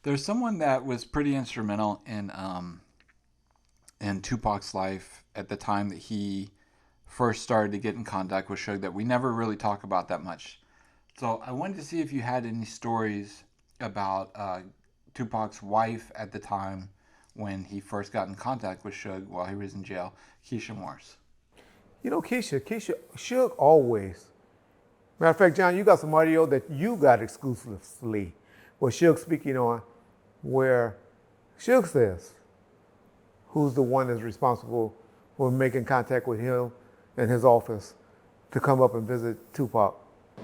There's someone that was pretty instrumental in Tupac's life at the time that he first started to get in contact with Suge that we never really talk about that much. So I wanted to see if you had any stories about Tupac's wife at the time when he first got in contact with Suge while he was in jail, Keisha Morris. You know, Keisha, Suge always. Matter of fact, John, you got some audio that you got exclusively where Suge speaking on, where Suge says who's the one that's responsible for making contact with him and his office to come up and visit Tupac.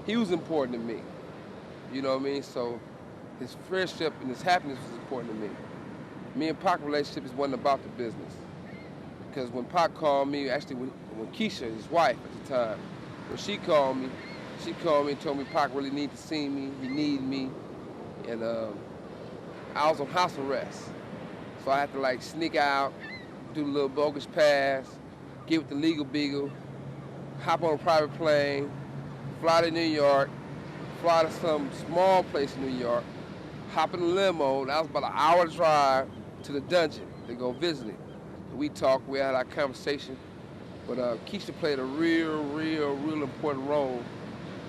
He was important to me. You know what I mean? So his friendship and his happiness was important to me. Me and Pac relationship is wasn't about the business. Because when Pac called me, actually when Keisha, his wife at the time, when she called me and told me Pac really needed to see me, he needed me, and I was on house arrest. So I had to like sneak out, do the little bogus pass, get with the legal beagle, hop on a private plane, fly to New York, fly to some small place in New York, hop in a limo. That was about an hour drive to the dungeon to go visit him. We talked, we had our conversation, but Keisha played a real important role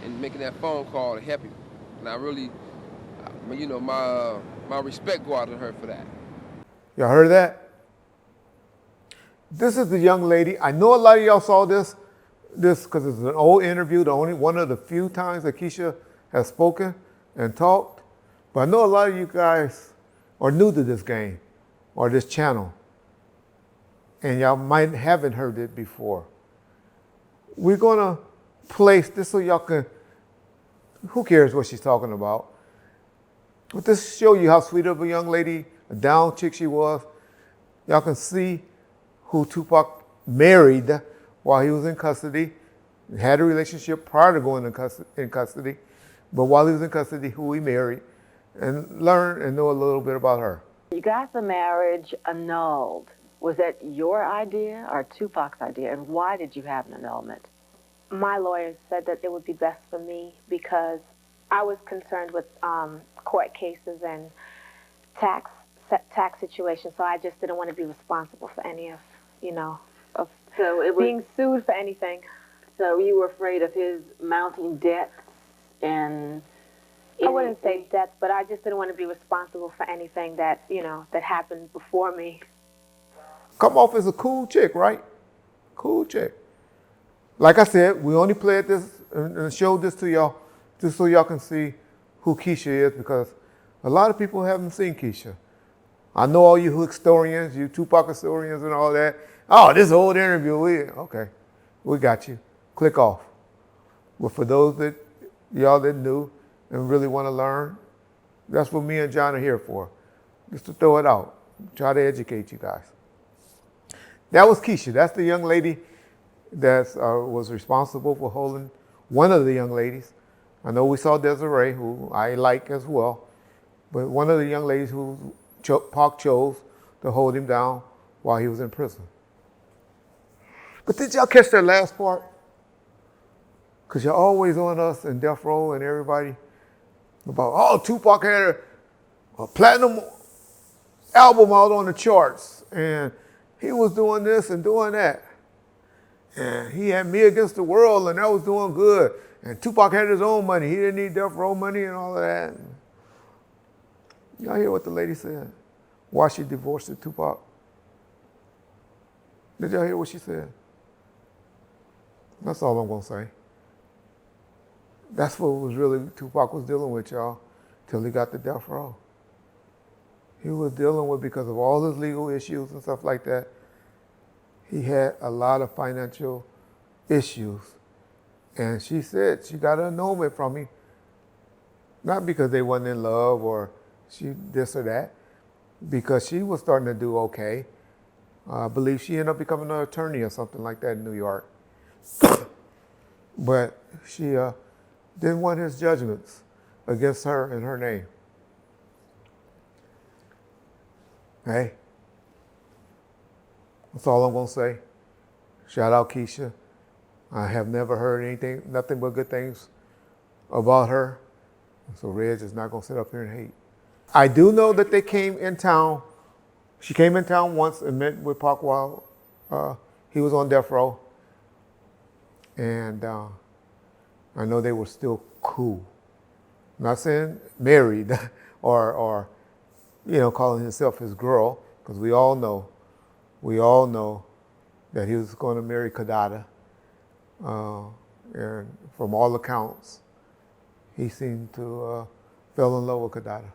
in making that phone call to help him. And I really, my respect go out to her for that. Y'all heard that? This is the young lady. I know a lot of y'all saw this because it's an old interview, the only one of the few times that Keisha has spoken and talked. But I know a lot of you guys are new to this game or this channel, and y'all might haven't heard it before. We're gonna place this so y'all can, who cares what she's talking about? But this show you how sweet of a young lady, a down chick she was. Y'all can see who Tupac married while he was in custody, had a relationship prior to going in custody, but while he was in custody, who he married, and learn and know a little bit about her. You got the marriage annulled. Was that your idea or Tupac's idea, and why did you have an annulment? My lawyer said that it would be best for me because I was concerned with court cases and tax situations, so I just didn't want to be responsible for any of, of So it was, being sued for anything. so you were afraid of his mounting debts and I wouldn't say death, but I just didn't want to be responsible for anything that, that happened before me. Come off as a cool chick, right? Cool chick. Like I said, we only played this and showed this to y'all just so y'all can see who Keisha is, because a lot of people haven't seen Keisha. I know all you historians, you Tupac historians and all that. Oh, this old interview, okay, we got you. Click off. But for those that y'all that knew and really want to learn, that's what me and John are here for, just to throw it out, try to educate you guys. That was Keisha. That's the young lady that was responsible for holding one of the young ladies. I know we saw Desiree, who I like as well, but one of the young ladies who Pac chose to hold him down while he was in prison. But did y'all catch that last part? Because you're always on us and Death Row and everybody about, oh, Tupac had a platinum album out on the charts, and he was doing this and doing that. And he had Me Against the World, and that was doing good. And Tupac had his own money. He didn't need Death Row money and all of that. Y'all hear what the lady said? Why she divorced Tupac? Did y'all hear what she said? That's all I'm going to say. That's what was really Tupac was dealing with, y'all, till he got to Death Row. He was dealing with, because of all his legal issues and stuff like that, he had a lot of financial issues. And she said she got an annulment from him, not because they wasn't in love or she this or that, because she was starting to do okay. I believe she ended up becoming an attorney or something like that in New York. But she didn't want his judgments against her in her name. Hey, that's all I'm going to say. Shout out Keisha. I have never heard nothing but good things about her. So Reg is not going to sit up here and hate. I do know that they came in town. She came in town once and met with Pac while he was on death row. And I know they were still cool. I'm not saying married or calling himself his girl, because we all know that he was going to marry Kadada. And from all accounts, he seemed to fell in love with Kadada.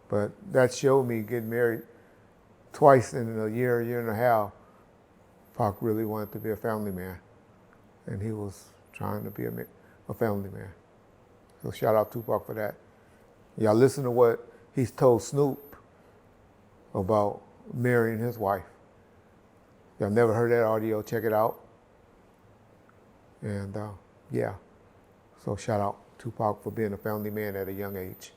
But that showed me getting married twice in a year and a half. Pac really wanted to be a family man, and he was trying to be a family man. So shout out Tupac for that. Y'all listen to what he's told Snoop about marrying his wife. Y'all never heard that audio, check it out. And yeah, so shout out Tupac for being a family man at a young age.